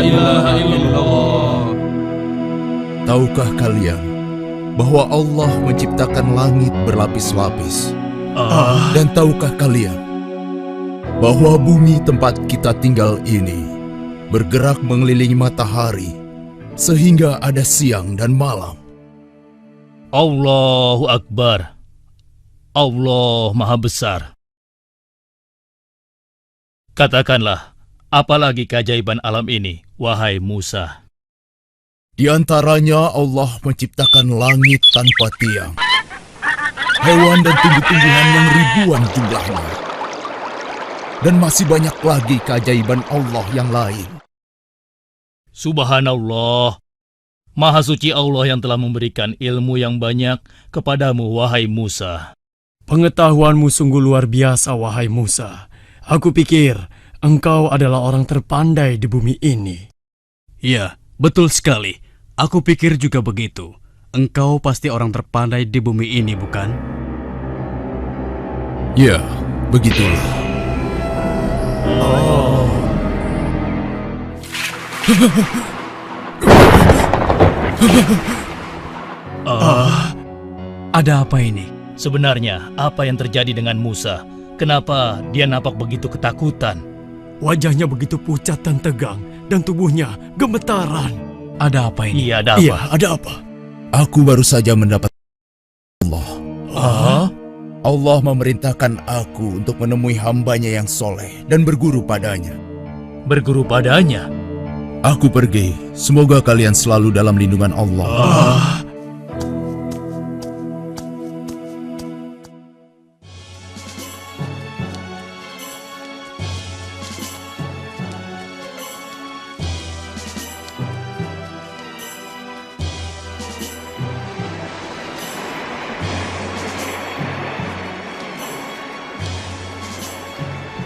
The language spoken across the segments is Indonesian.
ilaha illallah. Tahukah kalian bahwa Allah menciptakan langit berlapis-lapis? Dan tahukah kalian bahwa bumi tempat kita tinggal ini bergerak mengelilingi matahari sehingga ada siang dan malam? Allahu Akbar. Allah Maha Besar. Katakanlah, apalagi keajaiban alam ini, wahai Musa? Di antaranya Allah menciptakan langit tanpa tiang, hewan dan tumbuh-tumbuhan yang ribuan jumlahnya, dan masih banyak lagi keajaiban Allah yang lain. Subhanallah, Maha Suci Allah yang telah memberikan ilmu yang banyak kepadamu, wahai Musa. Pengetahuanmu sungguh luar biasa, wahai Musa. Aku pikir engkau adalah orang terpandai di bumi ini. Ya, betul sekali. Aku pikir juga begitu. Engkau pasti orang terpandai di bumi ini, bukan? Ya, begitulah. Ada apa ini? Sebenarnya, apa yang terjadi dengan Musa? Kenapa dia nampak begitu ketakutan? Wajahnya begitu pucat dan tegang, dan tubuhnya gemetaran. Ada apa ini? Iya, ada apa? Iya, ada apa? Aku baru saja mendapat Allah. Ah? Allah memerintahkan aku untuk menemui hambanya yang soleh dan berguru padanya. Berguru padanya? Aku pergi. Semoga kalian selalu dalam lindungan Allah.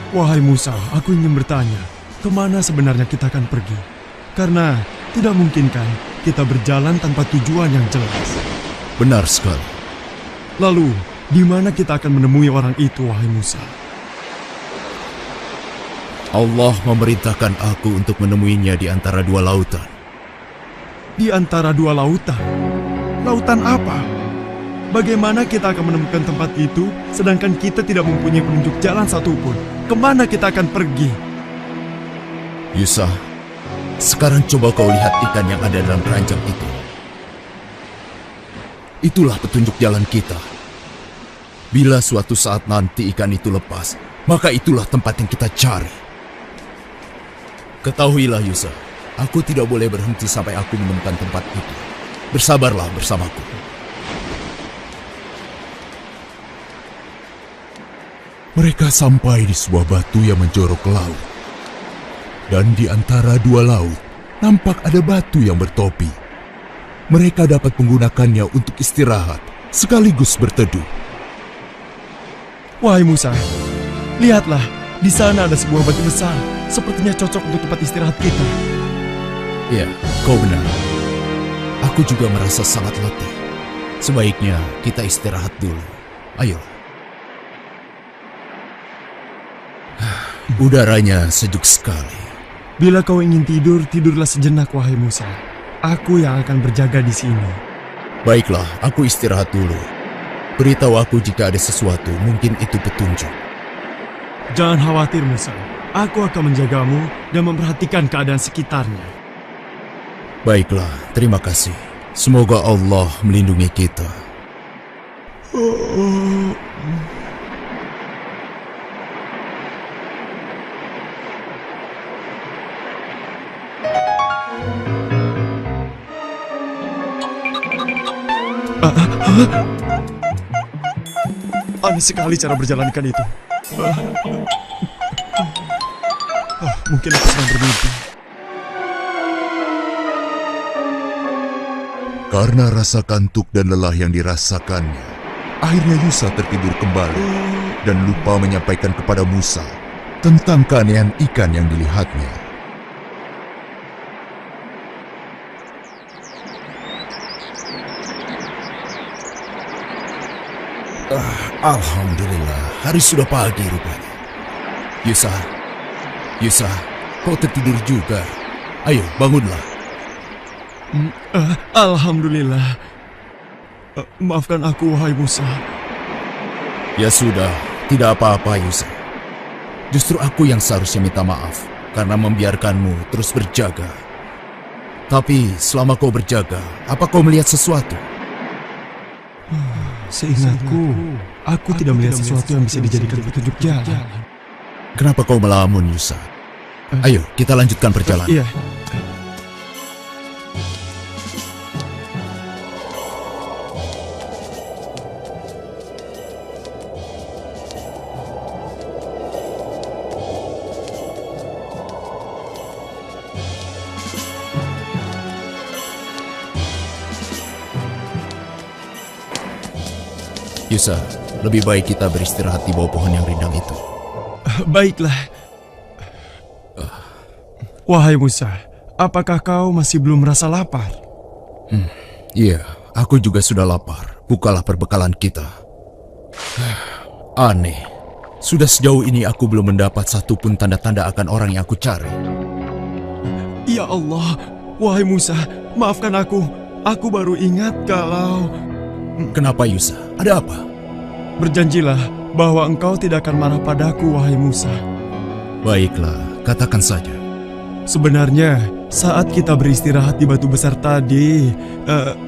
Wahai Musa, aku ingin bertanya, kemana sebenarnya kita akan pergi? Karena tidak mungkin kan kita berjalan tanpa tujuan yang jelas. Benar sekali. Lalu, di mana kita akan menemui orang itu, wahai Musa? Allah memerintahkan aku untuk menemuinya di antara dua lautan. Di antara dua lautan? Lautan apa? Bagaimana kita akan menemukan tempat itu, sedangkan kita tidak mempunyai penunjuk jalan satupun? Kemana kita akan pergi? Yusa, sekarang coba kau lihat ikan yang ada dalam keranjang itu. Itulah petunjuk jalan kita. Bila suatu saat nanti ikan itu lepas, maka itulah tempat yang kita cari. Ketahuilah Yusa, aku tidak boleh berhenti sampai aku menemukan tempat itu. Bersabarlah bersamaku. Mereka sampai di sebuah batu yang menjorok ke laut. Dan di antara dua laut, nampak ada batu yang bertopi. Mereka dapat menggunakannya untuk istirahat, sekaligus berteduh. Wahai Musa, lihatlah, di sana ada sebuah batu besar. Sepertinya cocok untuk tempat istirahat kita. Ya, kau benar. Aku juga merasa sangat letih. Sebaiknya kita istirahat dulu. Ayo. Udaranya sejuk sekali. Bila kau ingin tidur, tidurlah sejenak, wahai Musa. Aku yang akan berjaga di sini. Baiklah, aku istirahat dulu. Beritahu aku jika ada sesuatu, mungkin itu petunjuk. Jangan khawatir, Musa. Aku akan menjagamu dan memperhatikan keadaan sekitarnya. Baiklah, terima kasih. Semoga Allah melindungi kita. Aneh sekali cara berjalan ikan itu. Mungkin aku sedang bermimpi. Karena rasa kantuk dan lelah yang dirasakannya, akhirnya Yusa tertidur kembali dan lupa menyampaikan kepada Musa tentang keanehan ikan yang dilihatnya. Alhamdulillah, hari sudah pagi rupanya. Yusa, kau tertidur juga. Ayo, bangunlah. Alhamdulillah. Maafkan aku, wahai Musa. Ya sudah, tidak apa-apa Yusa. Justru aku yang seharusnya minta maaf karena membiarkanmu terus berjaga. Tapi selama kau berjaga, apa kau melihat sesuatu? Seingatku, aku tidak melihat sesuatu yang bisa dijadikan petunjuk jalan. Kenapa kau melamun, Yusa? Ayo, kita lanjutkan perjalanan. Iya. Yusa, lebih baik kita beristirahat di bawah pohon yang rindang itu. Baiklah. Wahai Musa, apakah kau masih belum merasa lapar? Iya, aku juga sudah lapar. Bukalah perbekalan kita. Aneh, sudah sejauh ini aku belum mendapat satupun tanda-tanda akan orang yang aku cari. Ya Allah, wahai Musa, maafkan aku. Aku baru ingat kalau... Kenapa Yusa? Ada apa? Berjanjilah bahwa engkau tidak akan marah padaku, wahai Musa. Baiklah, katakan saja. Sebenarnya, saat kita beristirahat di batu besar tadi,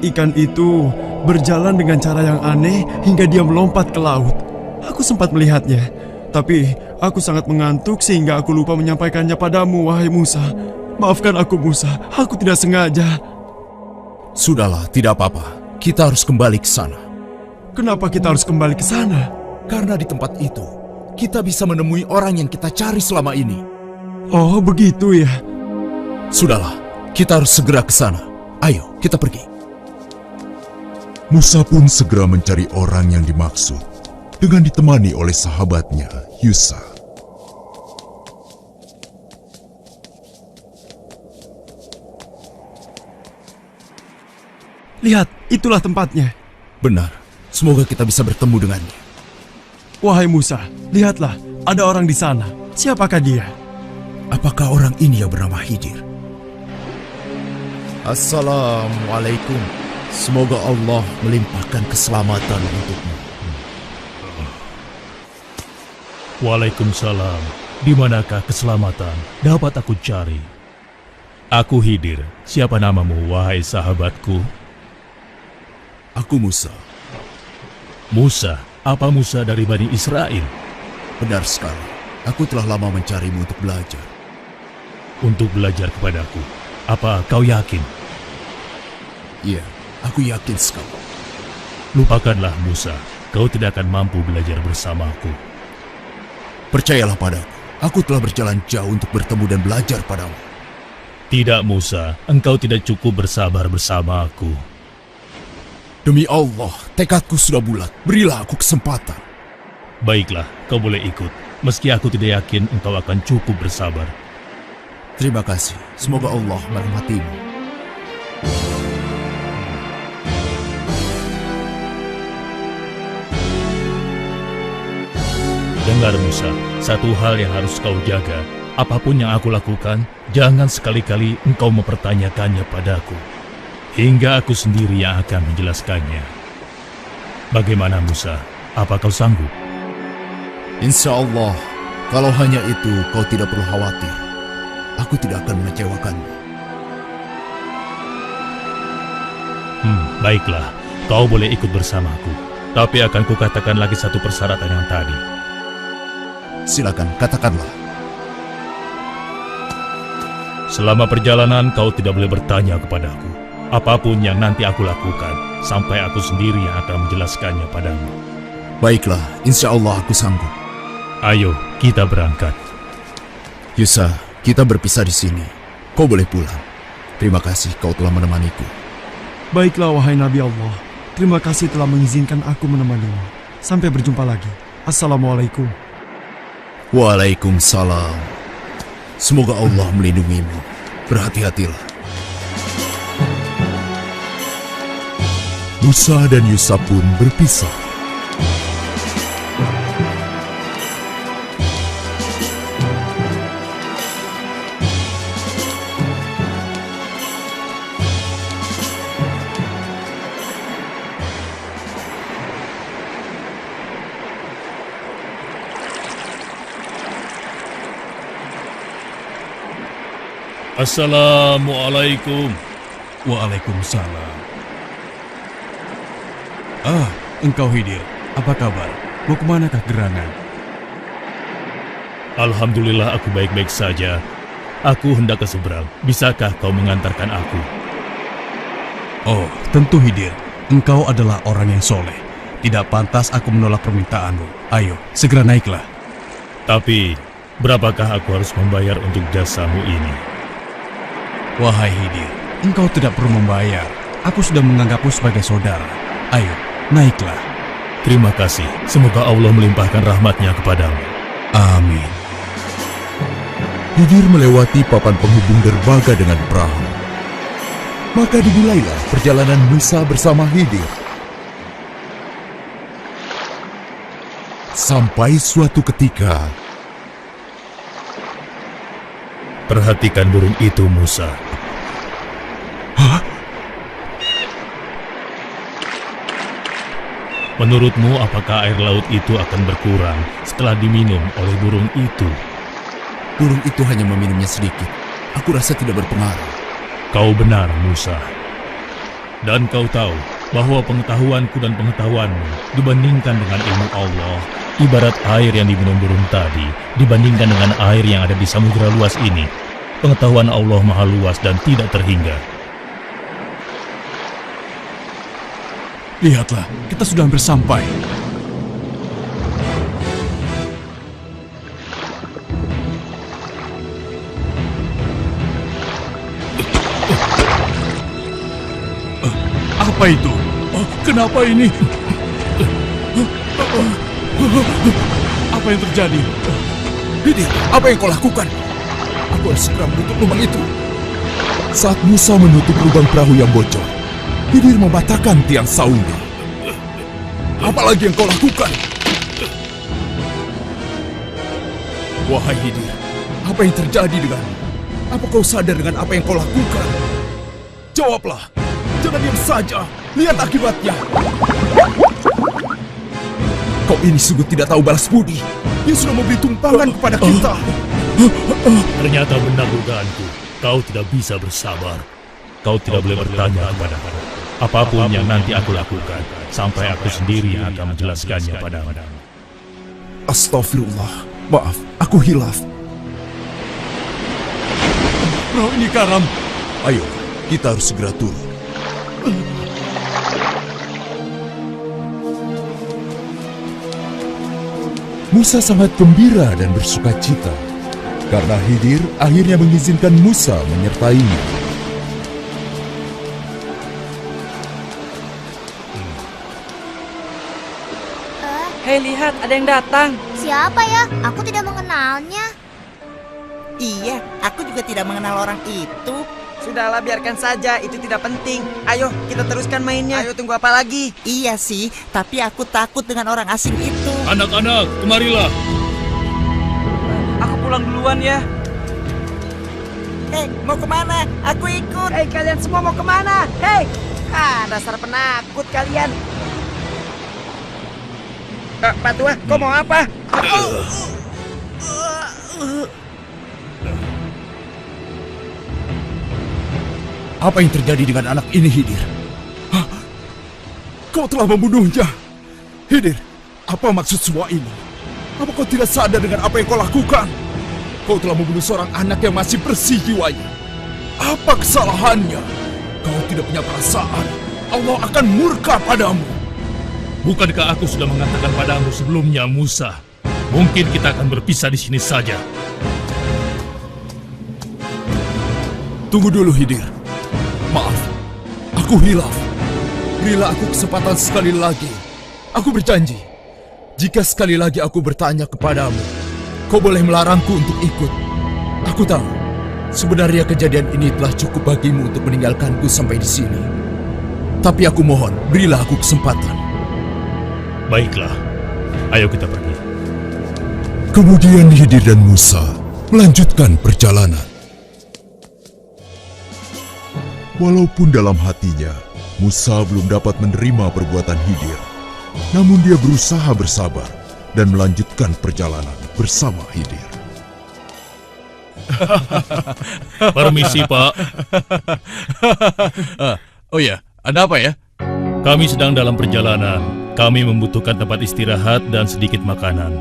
ikan itu berjalan dengan cara yang aneh hingga dia melompat ke laut. Aku sempat melihatnya, tapi aku sangat mengantuk sehingga aku lupa menyampaikannya padamu, wahai Musa. Maafkan aku, Musa. Aku tidak sengaja. Sudahlah, tidak apa-apa. Kita harus kembali ke sana. Kenapa kita harus kembali ke sana? Karena di tempat itu, kita bisa menemui orang yang kita cari selama ini. Oh, begitu ya. Sudahlah, kita harus segera ke sana. Ayo, kita pergi. Musa pun segera mencari orang yang dimaksud dengan ditemani oleh sahabatnya, Yusa. Lihat, itulah tempatnya. Benar, semoga kita bisa bertemu dengannya. Wahai Musa, lihatlah, ada orang di sana. Siapakah dia? Apakah orang ini yang bernama Khidir? Assalamualaikum. Semoga Allah melimpahkan keselamatan untukmu. Waalaikumsalam. Di manakah keselamatan dapat aku cari? Aku Khidir. Siapa namamu, wahai sahabatku? Aku Musa. Musa? Apa Musa dari Bani Israel? Benar sekali. Aku telah lama mencarimu untuk belajar. Untuk belajar kepadaku. Apa kau yakin? Iya, aku yakin sekali. Lupakanlah Musa. Kau tidak akan mampu belajar bersamaku. Percayalah padaku. Aku telah berjalan jauh untuk bertemu dan belajar padamu. Tidak Musa, engkau tidak cukup bersabar bersama aku. Demi Allah, tekadku sudah bulat. Berilah aku kesempatan. Baiklah, kau boleh ikut. Meski aku tidak yakin engkau akan cukup bersabar. Terima kasih. Semoga Allah merahmatimu. Dengar Musa, satu hal yang harus kau jaga. Apapun yang aku lakukan, jangan sekali-kali engkau mempertanyakannya padaku. Hingga aku sendiri yang akan menjelaskannya. Bagaimana Musa? Apa kau sanggup? Insya Allah, kalau hanya itu kau tidak perlu khawatir. Aku tidak akan mengecewakanmu. Baiklah, kau boleh ikut bersamaku. Tapi akan kukatakan lagi satu persyaratan yang tadi. Silakan, katakanlah. Selama perjalanan kau tidak boleh bertanya kepadaku. Apapun yang nanti aku lakukan, sampai aku sendiri yang akan menjelaskannya padamu. Baiklah, insya Allah aku sanggup. Ayo, kita berangkat. Yusa, kita berpisah di sini. Kau boleh pulang. Terima kasih kau telah menemaniku. Baiklah, wahai Nabi Allah. Terima kasih telah mengizinkan aku menemanimu. Sampai berjumpa lagi. Assalamualaikum. Waalaikumsalam. Semoga Allah melindungimu. Berhati-hatilah. Musa dan Yusa pun berpisah. Assalamualaikum. Waalaikumsalam. Engkau Hidir, apa kabar? Mau kemanakah gerangan? Alhamdulillah aku baik-baik saja. Aku hendak ke seberang. Bisakah kau mengantarkan aku? Oh, tentu Hidir. Engkau adalah orang yang soleh. Tidak pantas aku menolak permintaanmu. Ayo, segera naiklah. Tapi, berapakah aku harus membayar untuk jasamu ini? Wahai Hidir, engkau tidak perlu membayar. Aku sudah menganggapmu sebagai saudara. Ayo, naiklah. Terima kasih. Semoga Allah melimpahkan rahmatnya kepadamu. Amin. Hidir melewati papan penghubung derbaga dengan perahu. Maka dimulailah perjalanan Musa bersama Hidir. Sampai suatu ketika, Perhatikan burung itu, Musa. Menurutmu, apakah air laut itu akan berkurang setelah diminum oleh burung itu? Burung itu hanya meminumnya sedikit. Aku rasa tidak berpengaruh. Kau benar, Musa. Dan kau tahu bahwa pengetahuanku dan pengetahuanmu dibandingkan dengan ilmu Allah, ibarat air yang diminum burung tadi dibandingkan dengan air yang ada di samudera luas ini. Pengetahuan Allah maha luas dan tidak terhingga. Lihatlah, kita sudah hampir sampai. Apa itu? Kenapa ini? Apa yang terjadi? Hidir, apa yang kau lakukan? Aku harus segera menutup lubang itu. saat Musa menutup lubang perahu yang bocor, Hidir mematahkan tiang saungnya. Apalagi yang kau lakukan? Wahai Hidir, apa yang terjadi denganmu? Apa kau sadar dengan apa yang kau lakukan? Jawablah, jangan diam saja. Lihat akibatnya. Kau ini sungguh tidak tahu balas budi. Dia sudah memberi tumpangan kepada kita. Ternyata benar dugaanku. Kau tidak bisa bersabar. Kau tidak boleh bertanya kepadaku. Apapun yang nanti aku lakukan, sampai aku sendiri yang akan menjelaskannya padamu. Astagfirullah, maaf, aku hilaf. Perahu ini karam. Ayo, kita harus segera turun. Musa sangat gembira dan bersukacita karena Hidir akhirnya mengizinkan Musa menyertainya. Hei, lihat, ada yang datang. Siapa ya? Aku tidak mengenalnya. Iya, aku juga tidak mengenal orang itu. Sudahlah, biarkan saja, itu tidak penting. Ayo, kita teruskan mainnya. Ayo, tunggu apa lagi? Iya sih, tapi aku takut dengan orang asing itu. Anak-anak, kemarilah. Aku pulang duluan ya. Hei, mau kemana? Aku ikut. Hei, kalian semua mau kemana? Hei! Dasar penakut kalian. Pak Tua, kau mau apa? Apa yang terjadi dengan anak ini, Hidir? Hah? Kau telah membunuhnya. Hidir, apa maksud semua ini? Apa kau tidak sadar dengan apa yang kau lakukan? Kau telah membunuh seorang anak yang masih bersih jiwanya. Apa kesalahannya? Kau tidak punya perasaan. Allah akan murka padamu. Bukankah aku sudah mengatakan padamu sebelumnya, Musa? Mungkin kita akan berpisah di sini saja. Tunggu dulu, Hidir. Maaf, aku hilaf. Berilah aku kesempatan sekali lagi. Aku berjanji, jika sekali lagi aku bertanya kepadamu, kau boleh melarangku untuk ikut. Aku tahu, sebenarnya kejadian ini telah cukup bagimu untuk meninggalkanku sampai di sini. Tapi aku mohon, berilah aku kesempatan. Baiklah, ayo kita pergi. Kemudian Hidir dan Musa melanjutkan perjalanan. Walaupun dalam hatinya, Musa belum dapat menerima perbuatan Hidir, namun dia berusaha bersabar dan melanjutkan perjalanan bersama Hidir. Permisi, Pak. Oh ya, ada apa ya? Kami sedang dalam perjalanan. Kami membutuhkan tempat istirahat dan sedikit makanan.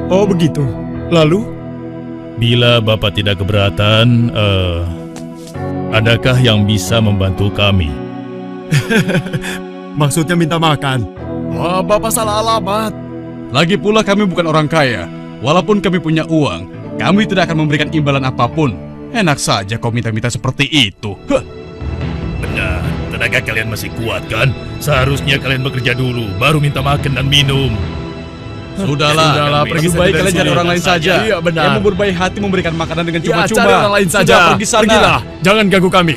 Oh begitu. Lalu? Bila Bapak tidak keberatan, adakah yang bisa membantu kami? Maksudnya minta makan? Wah, Bapak salah alamat. Lagi pula kami bukan orang kaya. Walaupun kami punya uang, kami tidak akan memberikan imbalan apapun. Enak saja kau minta-minta seperti itu. Benar, tenaga kalian masih kuat kan? Seharusnya kalian bekerja dulu, baru minta makan dan minum. Sudahlah, pergi Lebih baik baik kalian cari sini orang lain saja. saja. Iya, benar. Yang memberbaik hati memberikan makanan dengan Ya, cuma-cuma. cari orang lain saja. Sudah, pergi sana. Pergilah, jangan ganggu kami.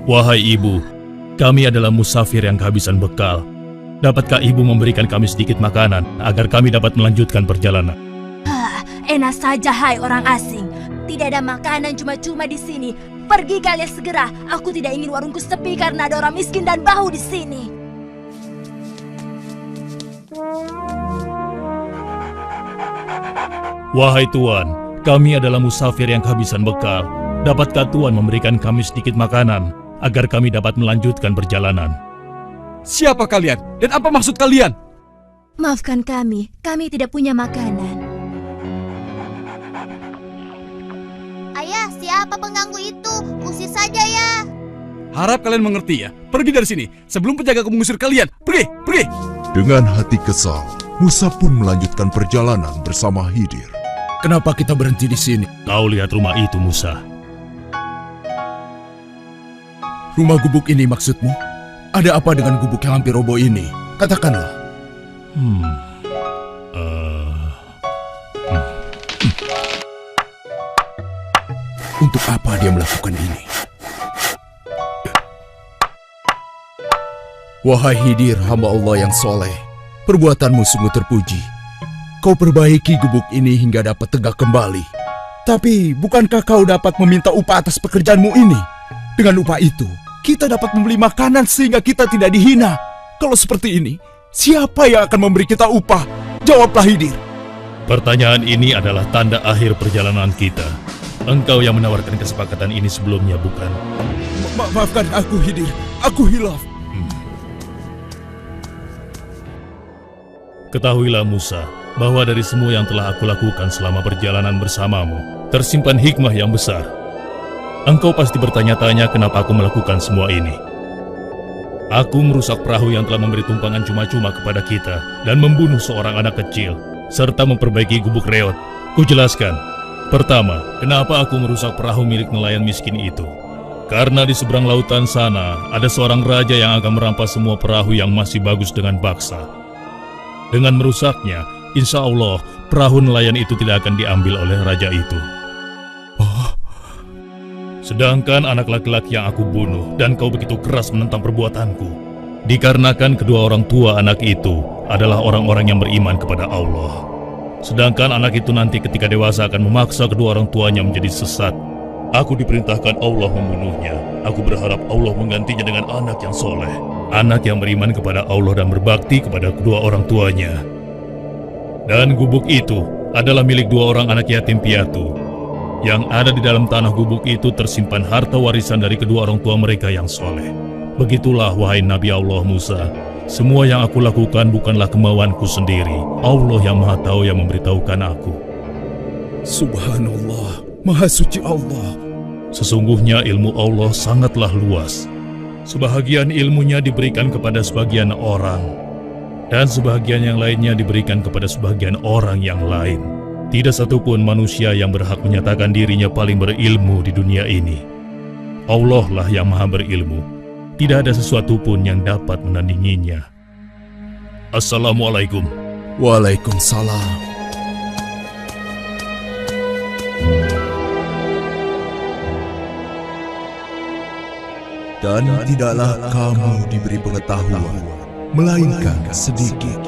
Wahai ibu, kami adalah musafir yang kehabisan bekal. Dapatkah ibu memberikan kami sedikit makanan agar kami dapat melanjutkan perjalanan? Enak saja, hai orang asing. Tidak ada makanan cuma-cuma di sini. Pergi kalian segera. Aku tidak ingin warungku sepi karena ada orang miskin dan bau di sini. Wahai Tuan, kami adalah musafir yang kehabisan bekal. Dapatkah Tuan memberikan kami sedikit makanan agar kami dapat melanjutkan perjalanan? Siapa kalian? Dan apa maksud kalian? Maafkan kami tidak punya makanan. Ayah, siapa pengganggu itu? Usir saja ya. Harap kalian mengerti ya. Pergi dari sini sebelum penjagaku mengusir kalian. Pergi, pergi. Dengan hati kesal, Musa pun melanjutkan perjalanan bersama Khidir. Kenapa kita berhenti di sini? Kau lihat rumah itu, Musa. Rumah gubuk ini maksudmu? Ada apa dengan gubuk yang hampir roboh ini? Katakanlah. Untuk apa dia melakukan ini? Wahai Khidir, hamba Allah yang soleh, perbuatanmu sungguh terpuji. Kau perbaiki gubuk ini hingga dapat tegak kembali. Tapi, bukankah kau dapat meminta upah atas pekerjaanmu ini? Dengan upah itu, kita dapat membeli makanan sehingga kita tidak dihina. Kalau seperti ini, siapa yang akan memberi kita upah? Jawablah, Khidir. Pertanyaan ini adalah tanda akhir perjalanan kita. Engkau yang menawarkan kesepakatan ini sebelumnya, bukan? Maafkan aku, Khidir. Aku hilaf. Ketahuilah Musa, bahwa dari semua yang telah aku lakukan selama perjalanan bersamamu, tersimpan hikmah yang besar. Engkau pasti bertanya-tanya kenapa aku melakukan semua ini. Aku merusak perahu yang telah memberi tumpangan cuma-cuma kepada kita dan membunuh seorang anak kecil, serta memperbaiki gubuk reot. Kujelaskan. Pertama, kenapa aku merusak perahu milik nelayan miskin itu? Karena di seberang lautan sana, ada seorang raja yang akan merampas semua perahu yang masih bagus dengan paksa. Dengan merusaknya, insya Allah, perahu nelayan itu tidak akan diambil oleh raja itu. Sedangkan anak laki-laki yang aku bunuh dan kau begitu keras menentang perbuatanku, dikarenakan kedua orang tua anak itu adalah orang-orang yang beriman kepada Allah. Sedangkan anak itu nanti ketika dewasa akan memaksa kedua orang tuanya menjadi sesat. Aku diperintahkan Allah membunuhnya. Aku berharap Allah menggantinya dengan anak yang soleh, anak yang beriman kepada Allah dan berbakti kepada kedua orang tuanya. Dan gubuk itu adalah milik dua orang anak yatim piatu. Yang ada di dalam tanah gubuk itu tersimpan harta warisan dari kedua orang tua mereka yang soleh. Begitulah wahai Nabi Allah Musa, semua yang aku lakukan bukanlah kemauanku sendiri. Allah yang Maha Tahu yang memberitahukan aku. Subhanallah, Maha Suci Allah. Sesungguhnya ilmu Allah sangatlah luas. Sebahagian ilmunya diberikan kepada sebagian orang, dan sebahagian yang lainnya diberikan kepada sebagian orang yang lain. Tidak satupun manusia yang berhak menyatakan dirinya paling berilmu di dunia ini. Allah lah yang maha berilmu. Tidak ada sesuatu pun yang dapat menandinginya. Assalamualaikum. Waalaikumsalam. Dan tidaklah kamu diberi pengetahuan, melainkan sedikit.